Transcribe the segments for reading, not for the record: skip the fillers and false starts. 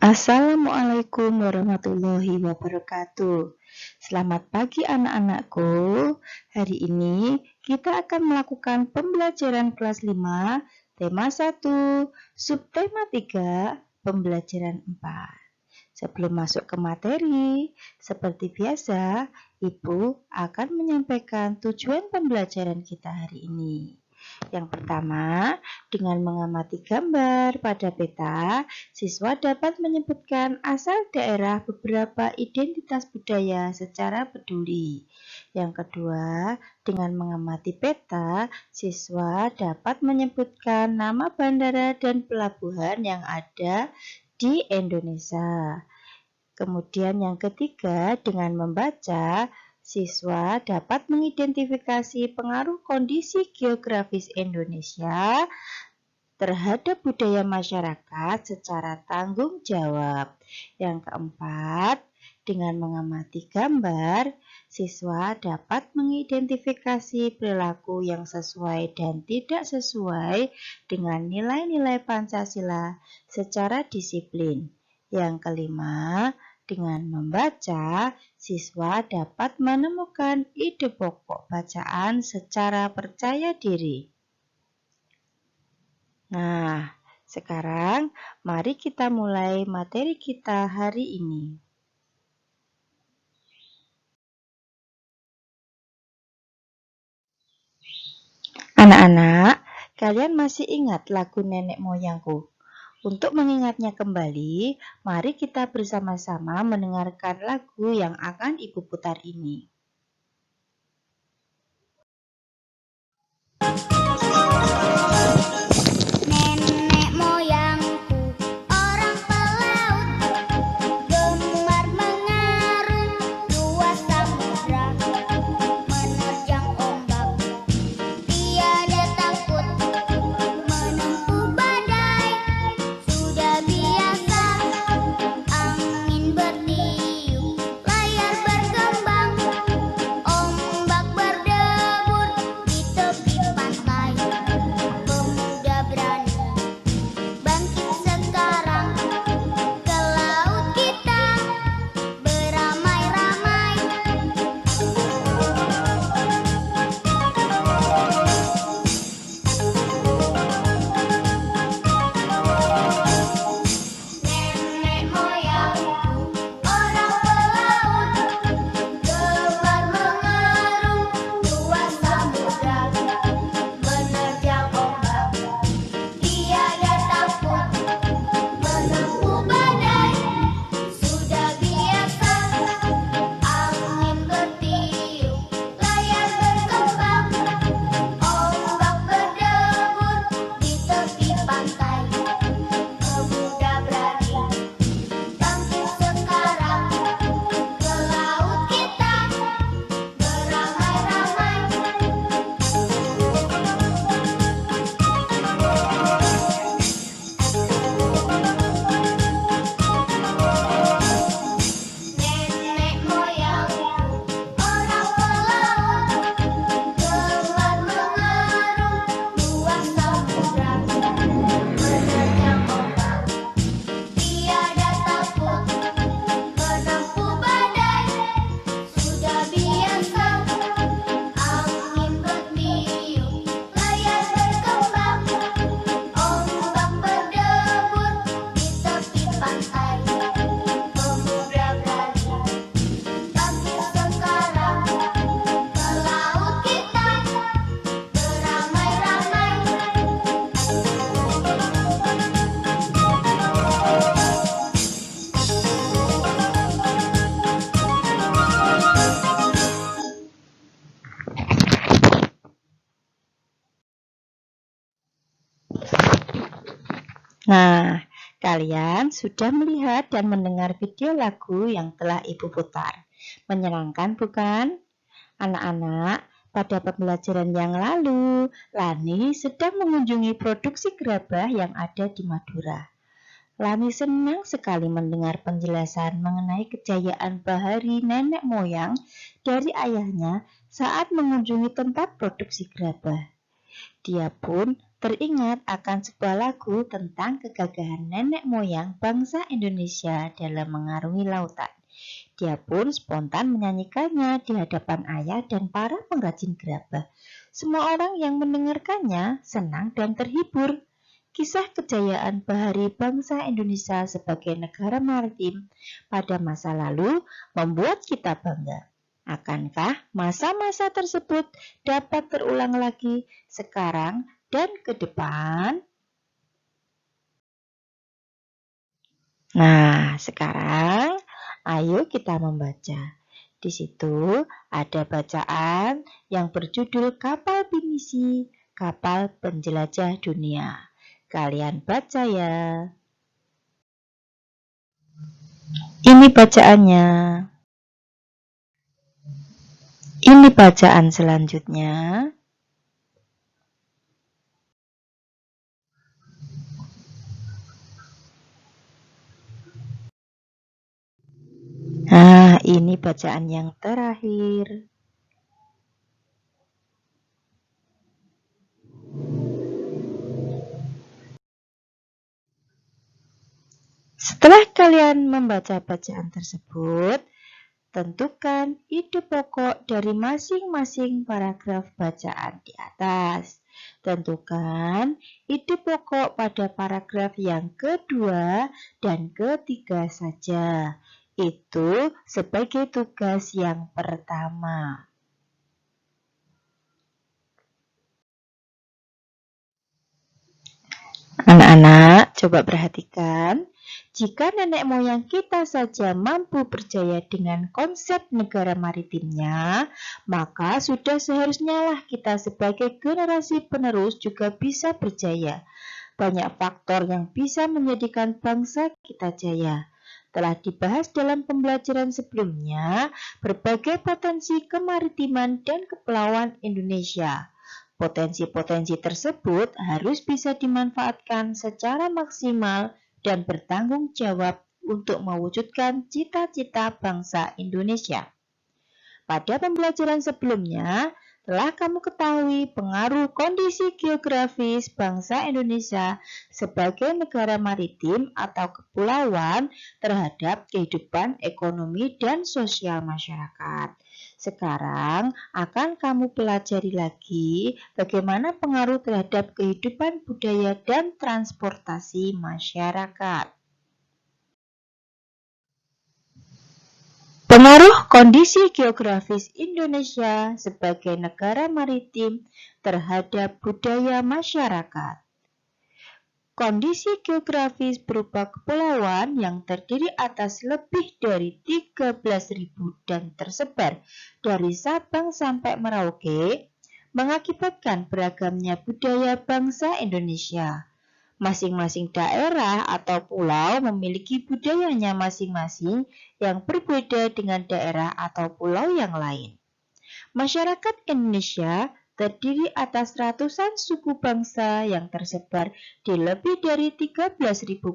Assalamualaikum warahmatullahi wabarakatuh. Selamat pagi anak-anakku. Hari ini kita akan melakukan pembelajaran kelas 5, tema 1, subtema 3, pembelajaran 4. Sebelum masuk ke materi, seperti biasa, Ibu akan menyampaikan tujuan pembelajaran kita hari ini. Yang pertama, dengan mengamati gambar pada peta, siswa dapat menyebutkan asal daerah beberapa identitas budaya secara peduli. Yang kedua, dengan mengamati peta, siswa dapat menyebutkan nama bandara dan pelabuhan yang ada di Indonesia. Kemudian yang ketiga, dengan membaca, siswa dapat mengidentifikasi pengaruh kondisi geografis Indonesia terhadap budaya masyarakat secara tanggung jawab. Yang keempat, dengan mengamati gambar, siswa dapat mengidentifikasi perilaku yang sesuai dan tidak sesuai dengan nilai-nilai Pancasila secara disiplin. Yang kelima, dengan membaca, siswa dapat menemukan ide pokok bacaan secara percaya diri. Nah, sekarang mari kita mulai materi kita hari ini. Anak-anak, kalian masih ingat lagu Nenek Moyangku? Untuk mengingatnya kembali, mari kita bersama-sama mendengarkan lagu yang akan Ibu putar ini. Nah, kalian sudah melihat dan mendengar video lagu yang telah Ibu putar. Menyenangkan bukan? Anak-anak, pada pembelajaran yang lalu, Lani sedang mengunjungi produksi gerabah yang ada di Madura. Lani senang sekali mendengar penjelasan mengenai kejayaan bahari nenek moyang dari ayahnya saat mengunjungi tempat produksi gerabah. Dia pun teringat akan sebuah lagu tentang kegagahan nenek moyang bangsa Indonesia dalam mengarungi lautan. Dia pun spontan menyanyikannya di hadapan ayah dan para pengrajin gerabah. Semua orang yang mendengarkannya senang dan terhibur. Kisah kejayaan bahari bangsa Indonesia sebagai negara maritim pada masa lalu membuat kita bangga. Akankah masa-masa tersebut dapat terulang lagi sekarang dan ke depan? Nah, sekarang ayo kita membaca. Di situ ada bacaan yang berjudul Kapal Pinisi, Kapal Penjelajah Dunia. Kalian baca ya. Ini bacaannya. Ini bacaan selanjutnya. Nah, ini bacaan yang terakhir. Setelah kalian membaca bacaan tersebut, tentukan ide pokok dari masing-masing paragraf bacaan di atas. Tentukan ide pokok pada paragraf yang kedua dan ketiga saja. Itu sebagai tugas yang pertama. Anak-anak, coba perhatikan. Jika nenek moyang kita saja mampu berjaya dengan konsep negara maritimnya, maka sudah seharusnya lah kita sebagai generasi penerus juga bisa berjaya. Banyak faktor yang bisa menjadikan bangsa kita jaya. Telah dibahas dalam pembelajaran sebelumnya, berbagai potensi kemaritiman dan kepulauan Indonesia. Potensi-potensi tersebut harus bisa dimanfaatkan secara maksimal dan bertanggung jawab untuk mewujudkan cita-cita bangsa Indonesia. Pada pembelajaran sebelumnya, telah kamu ketahui pengaruh kondisi geografis bangsa Indonesia sebagai negara maritim atau kepulauan terhadap kehidupan ekonomi dan sosial masyarakat. Sekarang akan kamu pelajari lagi bagaimana pengaruh terhadap kehidupan budaya dan transportasi masyarakat. Pengaruh kondisi geografis Indonesia sebagai negara maritim terhadap budaya masyarakat. Kondisi geografis berupa kepulauan yang terdiri atas lebih dari 13.000 dan tersebar dari Sabang sampai Merauke mengakibatkan beragamnya budaya bangsa Indonesia. Masing-masing daerah atau pulau memiliki budayanya masing-masing yang berbeda dengan daerah atau pulau yang lain. Masyarakat Indonesia terdiri atas ratusan suku bangsa yang tersebar di lebih dari 13.000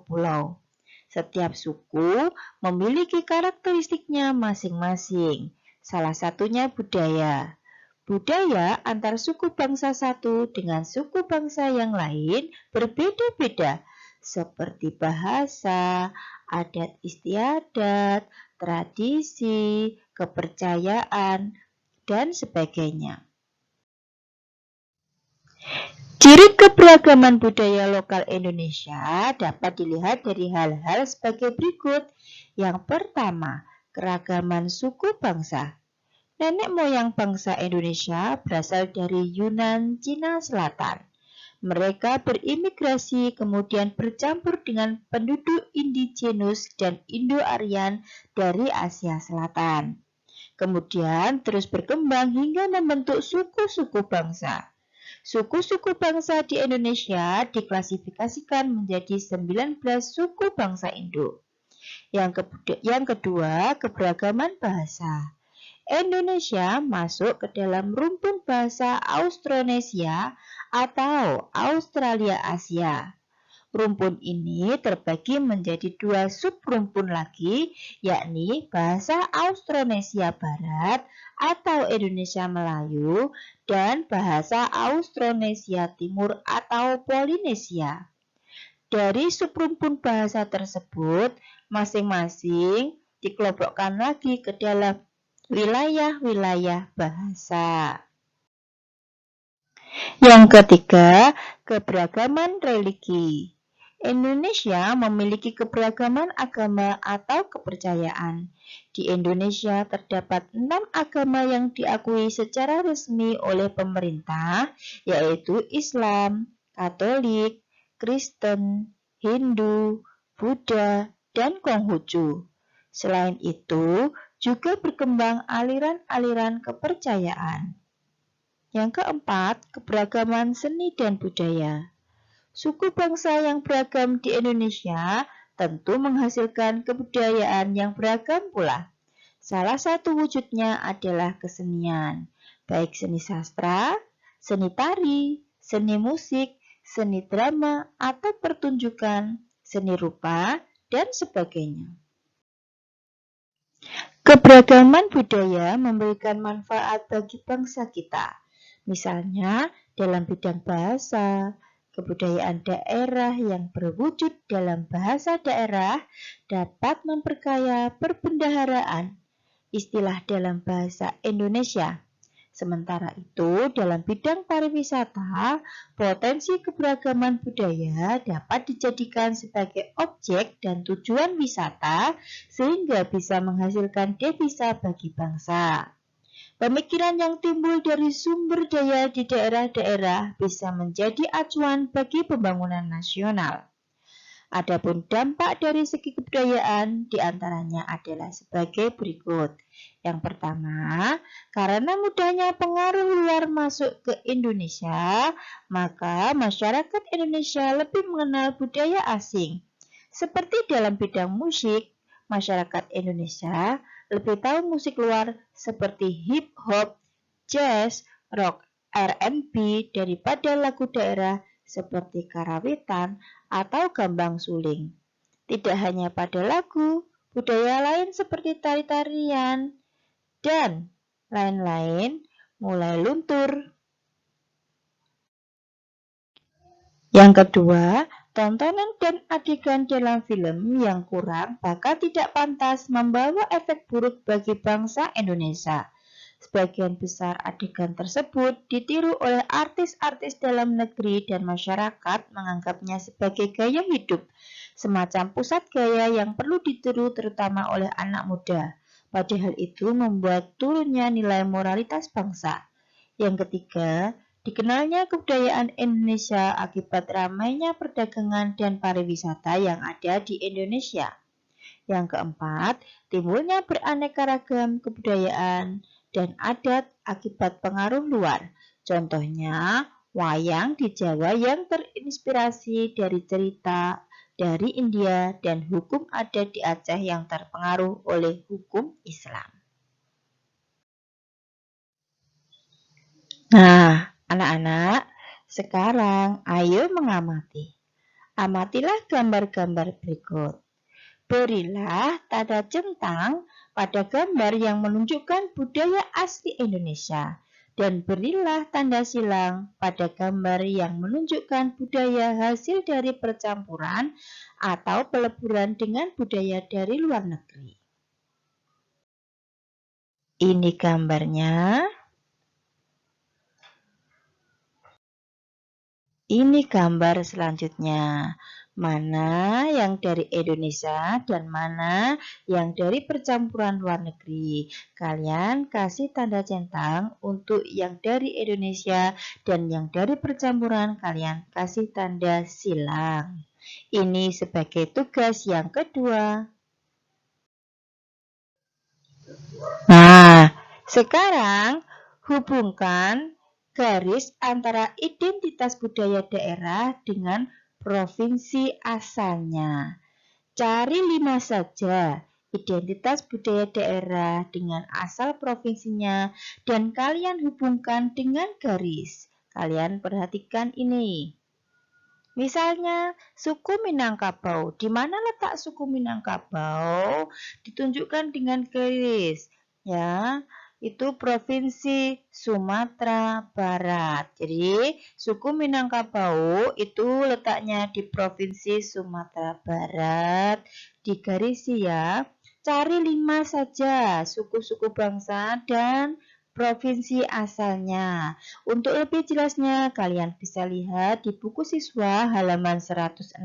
pulau. Setiap suku memiliki karakteristiknya masing-masing. Salah satunya budaya. Budaya antar suku bangsa satu dengan suku bangsa yang lain berbeda-beda, seperti bahasa, adat istiadat, tradisi, kepercayaan, dan sebagainya. Ciri keberagaman budaya lokal Indonesia dapat dilihat dari hal-hal sebagai berikut. Yang pertama, keragaman suku bangsa. Nenek moyang bangsa Indonesia berasal dari Yunan, Cina Selatan. Mereka berimigrasi kemudian bercampur dengan penduduk indigenus dan Indo-Aryan dari Asia Selatan. Kemudian terus berkembang hingga membentuk suku-suku bangsa. Suku-suku bangsa di Indonesia diklasifikasikan menjadi 19 suku bangsa Indo. Yang kedua, keberagaman bahasa. Indonesia masuk ke dalam rumpun bahasa Austronesia atau Australia Asia. Rumpun ini terbagi menjadi 2 subrumpun lagi, yakni bahasa Austronesia Barat atau Indonesia Melayu dan bahasa Austronesia Timur atau Polinesia. Dari subrumpun bahasa tersebut, masing-masing dikelompokkan lagi ke dalam wilayah-wilayah bahasa. Yang ketiga, keberagaman religi. Indonesia memiliki keberagaman agama atau kepercayaan. Di Indonesia terdapat 6 agama yang diakui secara resmi oleh pemerintah, yaitu Islam, Katolik, Kristen, Hindu, Buddha, dan Konghucu. Selain itu, juga berkembang aliran-aliran kepercayaan. Yang keempat, keberagaman seni dan budaya. Suku bangsa yang beragam di Indonesia tentu menghasilkan kebudayaan yang beragam pula. Salah satu wujudnya adalah kesenian, baik seni sastra, seni tari, seni musik, seni drama, atau pertunjukan, seni rupa, dan sebagainya. Keberagaman budaya memberikan manfaat bagi bangsa kita. Misalnya dalam bidang bahasa, kebudayaan daerah yang berwujud dalam bahasa daerah dapat memperkaya perbendaharaan istilah dalam bahasa Indonesia. Sementara itu, dalam bidang pariwisata, potensi keberagaman budaya dapat dijadikan sebagai objek dan tujuan wisata sehingga bisa menghasilkan devisa bagi bangsa. Pemikiran yang timbul dari sumber daya di daerah-daerah bisa menjadi acuan bagi pembangunan nasional. Adapun dampak dari segi kebudayaan diantaranya adalah sebagai berikut. Yang pertama, karena mudahnya pengaruh luar masuk ke Indonesia, maka masyarakat Indonesia lebih mengenal budaya asing. Seperti dalam bidang musik, masyarakat Indonesia lebih tahu musik luar seperti hip hop, jazz, rock, R&B daripada lagu daerah seperti karawitan atau gambang suling. Tidak hanya pada lagu, budaya lain seperti tari-tarian dan lain-lain mulai luntur. Yang kedua, tontonan dan adegan dalam film yang kurang bahkan tidak pantas membawa efek buruk bagi bangsa Indonesia. Sebagian besar adegan tersebut ditiru oleh artis-artis dalam negeri dan masyarakat menganggapnya sebagai gaya hidup, semacam pusat gaya yang perlu ditiru terutama oleh anak muda. Padahal itu membuat turunnya nilai moralitas bangsa. Yang ketiga, dikenalnya kebudayaan Indonesia akibat ramainya perdagangan dan pariwisata yang ada di Indonesia. Yang keempat, timbulnya beraneka ragam kebudayaan dan adat akibat pengaruh luar. Contohnya, wayang di Jawa yang terinspirasi dari cerita dari India dan hukum adat di Aceh yang terpengaruh oleh hukum Islam. Nah, anak-anak, sekarang ayo mengamati. Amatilah gambar-gambar berikut. Berilah tanda centang pada gambar yang menunjukkan budaya asli Indonesia dan berilah tanda silang pada gambar yang menunjukkan budaya hasil dari percampuran atau peleburan dengan budaya dari luar negeri. Ini gambarnya. Ini gambar selanjutnya. Mana yang dari Indonesia dan mana yang dari percampuran luar negeri. Kalian kasih tanda centang untuk yang dari Indonesia dan yang dari percampuran kalian kasih tanda silang. Ini sebagai tugas yang kedua. Nah, sekarang hubungkan garis antara identitas budaya daerah dengan provinsi asalnya. Cari 5 saja identitas budaya daerah dengan asal provinsinya dan kalian hubungkan dengan garis. Kalian perhatikan ini. Misalnya, suku Minangkabau. Di mana letak suku Minangkabau? Ditunjukkan dengan garis. Ya, itu Provinsi Sumatera Barat. Jadi, suku Minangkabau itu letaknya di Provinsi Sumatera Barat. Digarisi ya. Cari 5 saja suku-suku bangsa dan provinsi asalnya. Untuk lebih jelasnya, kalian bisa lihat di buku siswa halaman 164.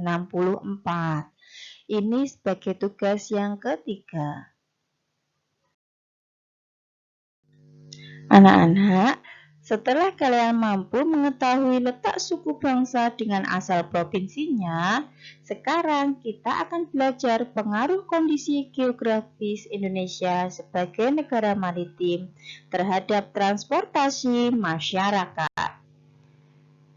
Ini sebagai tugas yang ketiga. Anak-anak, setelah kalian mampu mengetahui letak suku bangsa dengan asal provinsinya, sekarang kita akan belajar pengaruh kondisi geografis Indonesia sebagai negara maritim terhadap transportasi masyarakat.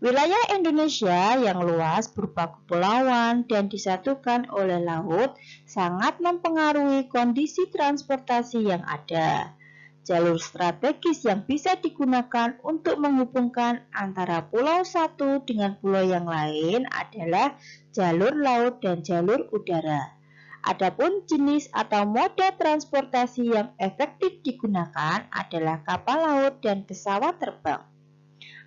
Wilayah Indonesia yang luas berupa kepulauan dan disatukan oleh laut sangat mempengaruhi kondisi transportasi yang ada. Jalur strategis yang bisa digunakan untuk menghubungkan antara pulau satu dengan pulau yang lain adalah jalur laut dan jalur udara. Adapun jenis atau moda transportasi yang efektif digunakan adalah kapal laut dan pesawat terbang.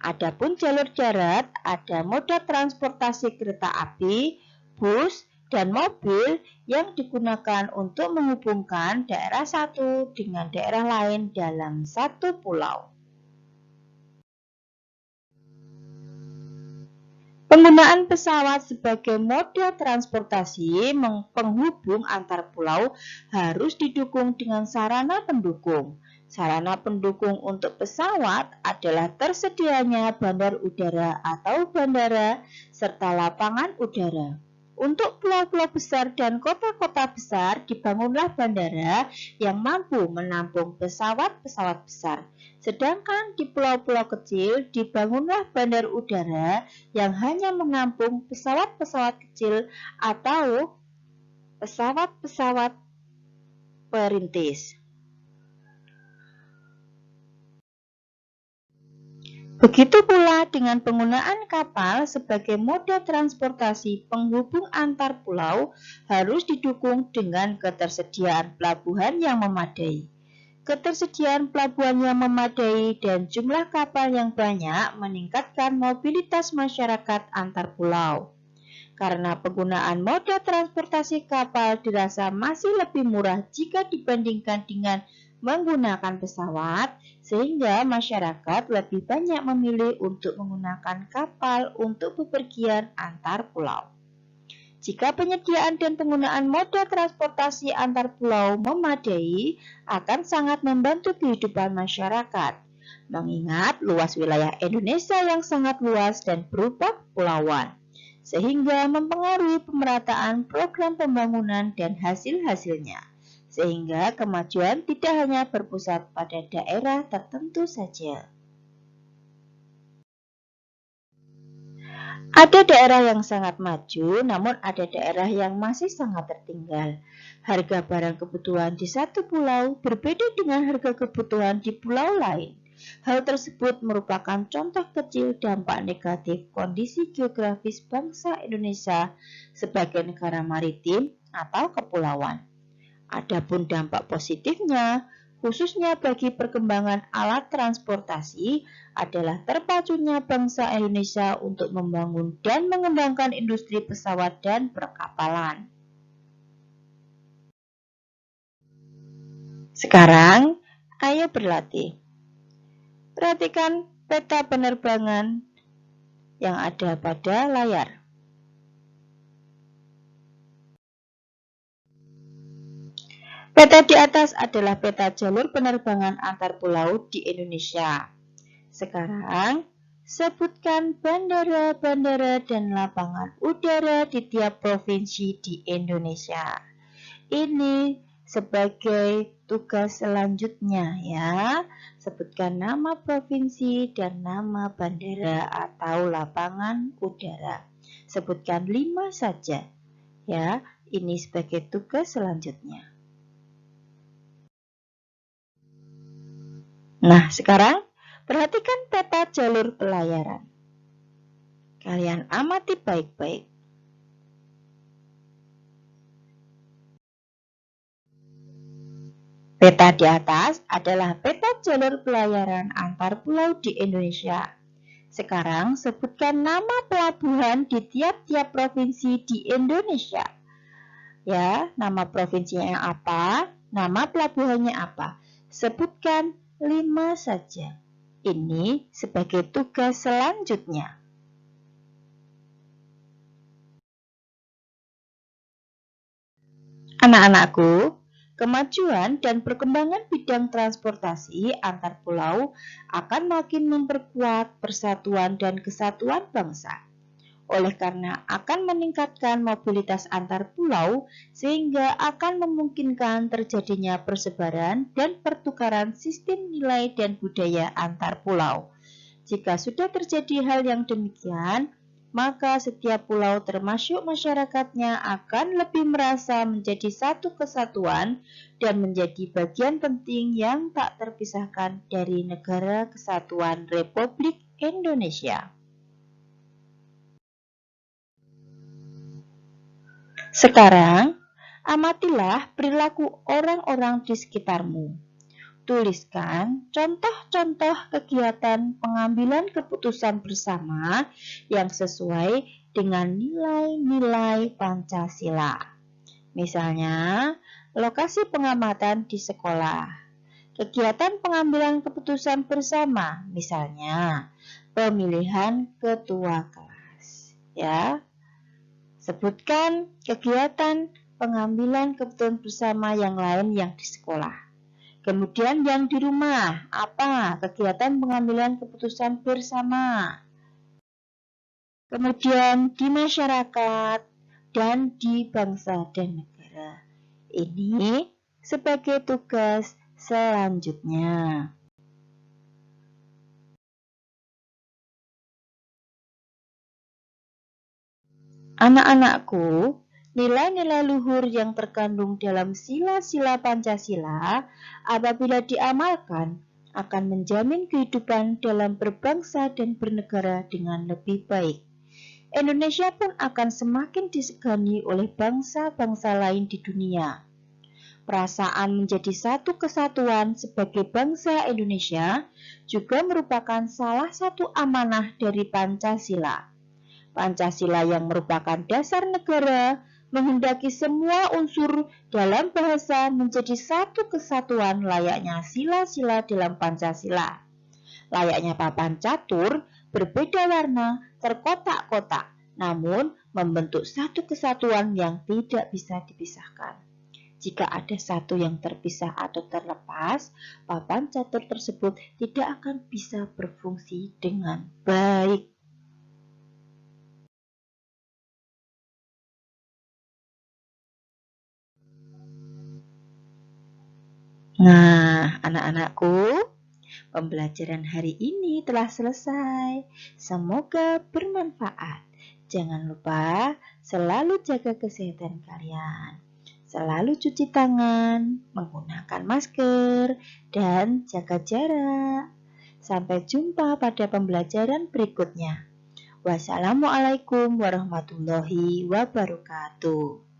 Adapun jalur darat, ada moda transportasi kereta api, bus, dan mobil yang digunakan untuk menghubungkan daerah satu dengan daerah lain dalam satu pulau. Penggunaan pesawat sebagai moda transportasi penghubung antar pulau harus didukung dengan sarana pendukung. Sarana pendukung untuk pesawat adalah tersedianya bandar udara atau bandara serta lapangan udara. Untuk pulau-pulau besar dan kota-kota besar dibangunlah bandara yang mampu menampung pesawat-pesawat besar. Sedangkan di pulau-pulau kecil dibangunlah bandar udara yang hanya menampung pesawat-pesawat kecil atau pesawat-pesawat perintis. Begitu pula dengan penggunaan kapal sebagai moda transportasi penghubung antar pulau harus didukung dengan ketersediaan pelabuhan yang memadai. Ketersediaan pelabuhan yang memadai dan jumlah kapal yang banyak meningkatkan mobilitas masyarakat antar pulau. Karena penggunaan moda transportasi kapal dirasa masih lebih murah jika dibandingkan dengan menggunakan pesawat, sehingga masyarakat lebih banyak memilih untuk menggunakan kapal untuk bepergian antar pulau. Jika penyediaan dan penggunaan moda transportasi antar pulau memadai, akan sangat membantu kehidupan masyarakat. Mengingat luas wilayah Indonesia yang sangat luas dan berupa kepulauan, sehingga mempengaruhi pemerataan program pembangunan dan hasil-hasilnya. Sehingga kemajuan tidak hanya berpusat pada daerah tertentu saja. Ada daerah yang sangat maju, namun ada daerah yang masih sangat tertinggal. Harga barang kebutuhan di satu pulau berbeda dengan harga kebutuhan di pulau lain. Hal tersebut merupakan contoh kecil dampak negatif kondisi geografis bangsa Indonesia sebagai negara maritim atau kepulauan. Adapun dampak positifnya, khususnya bagi perkembangan alat transportasi, adalah terpacunya bangsa Indonesia untuk membangun dan mengembangkan industri pesawat dan perkapalan. Sekarang, ayo berlatih. Perhatikan peta penerbangan yang ada pada layar. Peta di atas adalah peta jalur penerbangan antar pulau di Indonesia. Sekarang, sebutkan bandara-bandara dan lapangan udara di tiap provinsi di Indonesia. Ini sebagai tugas selanjutnya ya. Sebutkan nama provinsi dan nama bandara atau lapangan udara. Sebutkan 5 saja ya. Ini sebagai tugas selanjutnya. Nah, sekarang perhatikan peta jalur pelayaran. Kalian amati baik-baik. Peta di atas adalah peta jalur pelayaran antar pulau di Indonesia. Sekarang sebutkan nama pelabuhan di tiap-tiap provinsi di Indonesia. Ya, nama provinsinya apa? Nama pelabuhannya apa? Sebutkan 5 saja. Ini sebagai tugas selanjutnya. Anak-anakku, kemajuan dan perkembangan bidang transportasi antar pulau akan makin memperkuat persatuan dan kesatuan bangsa. Oleh karena akan meningkatkan mobilitas antar pulau sehingga akan memungkinkan terjadinya persebaran dan pertukaran sistem nilai dan budaya antar pulau. Jika sudah terjadi hal yang demikian, maka setiap pulau termasuk masyarakatnya akan lebih merasa menjadi satu kesatuan dan menjadi bagian penting yang tak terpisahkan dari Negara Kesatuan Republik Indonesia. Sekarang, amatilah perilaku orang-orang di sekitarmu. Tuliskan contoh-contoh kegiatan pengambilan keputusan bersama yang sesuai dengan nilai-nilai Pancasila. Misalnya, lokasi pengamatan di sekolah. Kegiatan pengambilan keputusan bersama, misalnya pemilihan ketua kelas. Ya, sebutkan kegiatan pengambilan keputusan bersama yang lain yang di sekolah. Kemudian yang di rumah, apa kegiatan pengambilan keputusan bersama. Kemudian di masyarakat dan di bangsa dan negara. Ini sebagai tugas selanjutnya. Anak-anakku, nilai-nilai luhur yang terkandung dalam sila-sila Pancasila apabila diamalkan akan menjamin kehidupan dalam berbangsa dan bernegara dengan lebih baik. Indonesia pun akan semakin disegani oleh bangsa-bangsa lain di dunia. Perasaan menjadi satu kesatuan sebagai bangsa Indonesia juga merupakan salah satu amanah dari Pancasila. Pancasila yang merupakan dasar negara menghendaki semua unsur dalam bahasa menjadi satu kesatuan layaknya sila-sila dalam Pancasila. Layaknya papan catur, berbeda warna, terkotak-kotak, namun membentuk satu kesatuan yang tidak bisa dipisahkan. Jika ada satu yang terpisah atau terlepas, papan catur tersebut tidak akan bisa berfungsi dengan baik. Nah, anak-anakku, pembelajaran hari ini telah selesai. Semoga bermanfaat. Jangan lupa selalu jaga kesehatan kalian. Selalu cuci tangan, menggunakan masker, dan jaga jarak. Sampai jumpa pada pembelajaran berikutnya. Wassalamualaikum warahmatullahi wabarakatuh.